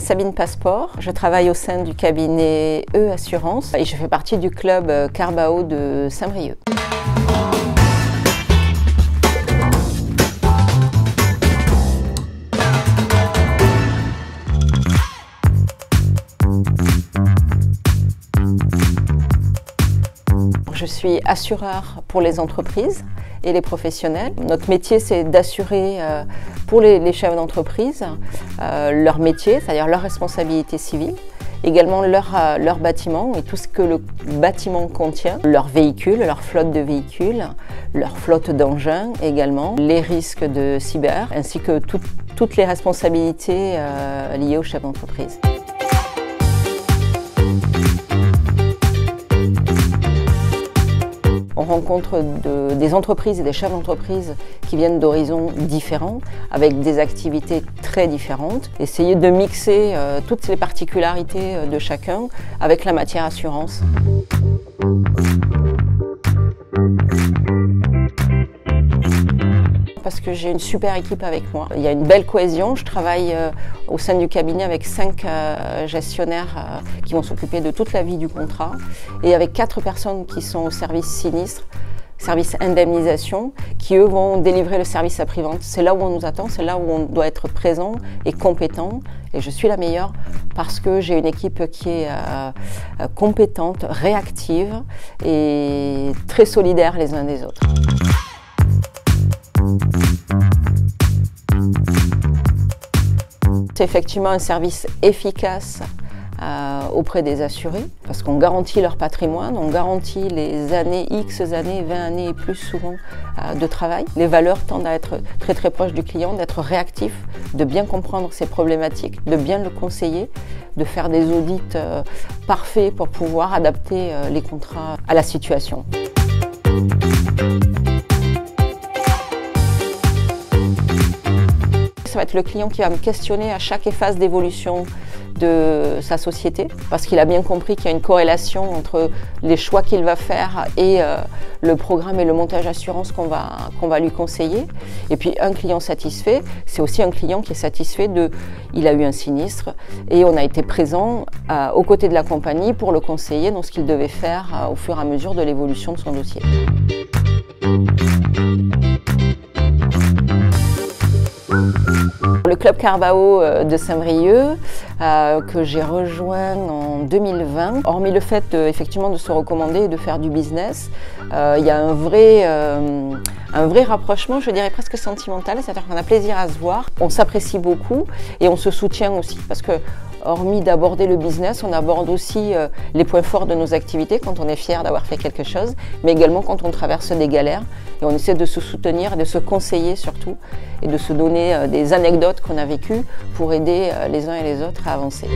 Sabine Passeport, je travaille au sein du cabinet E-Assurance et je fais partie du club Carbao de Saint-Brieuc. Je suis assureur pour les entreprises et les professionnels. Notre métier, c'est d'assurer pour les chefs d'entreprise leur métier, c'est-à-dire leur responsabilité civile, également leur bâtiment et tout ce que le bâtiment contient, leurs véhicules, leur flotte de véhicules, leur flotte d'engins également, les risques de cyber, ainsi que toutes les responsabilités liées aux chefs d'entreprise. On rencontre des entreprises et des chefs d'entreprise qui viennent d'horizons différents, avec des activités très différentes. Essayer de mixer toutes les particularités de chacun avec la matière assurance. Parce que j'ai une super équipe avec moi. Il y a une belle cohésion. Je travaille au sein du cabinet avec 5 gestionnaires qui vont s'occuper de toute la vie du contrat et avec 4 personnes qui sont au service sinistre, service indemnisation, qui eux vont délivrer le service après-vente. C'est là où on nous attend, c'est là où on doit être présent et compétent. Et je suis la meilleure parce que j'ai une équipe qui est compétente, réactive et très solidaire les uns des autres. C'est effectivement un service efficace auprès des assurés parce qu'on garantit leur patrimoine, on garantit les années, X années, 20 années et plus souvent de travail. Les valeurs tendent à être très très proches du client, d'être réactifs, de bien comprendre ses problématiques, de bien le conseiller, de faire des audits parfaits pour pouvoir adapter les contrats à la situation. Ça va être le client qui va me questionner à chaque phase d'évolution de sa société parce qu'il a bien compris qu'il y a une corrélation entre les choix qu'il va faire et le programme et le montage d'assurance qu'on va lui conseiller. Et puis un client satisfait, c'est aussi un client qui est satisfait il a eu un sinistre et on a été présent aux côtés de la compagnie pour le conseiller dans ce qu'il devait faire au fur et à mesure de l'évolution de son dossier. Le club Carbao de Saint-Brieuc que j'ai rejoint en 2020, hormis le fait effectivement de se recommander et de faire du business, il y a un vrai rapprochement, je dirais presque sentimental, c'est-à-dire qu'on a plaisir à se voir, on s'apprécie beaucoup et on se soutient aussi parce que hormis d'aborder le business, on aborde aussi les points forts de nos activités quand on est fier d'avoir fait quelque chose, mais également quand on traverse des galères et on essaie de se soutenir, de se conseiller surtout et de se donner des anecdotes qu'on a vécues pour aider les uns et les autres à avancer.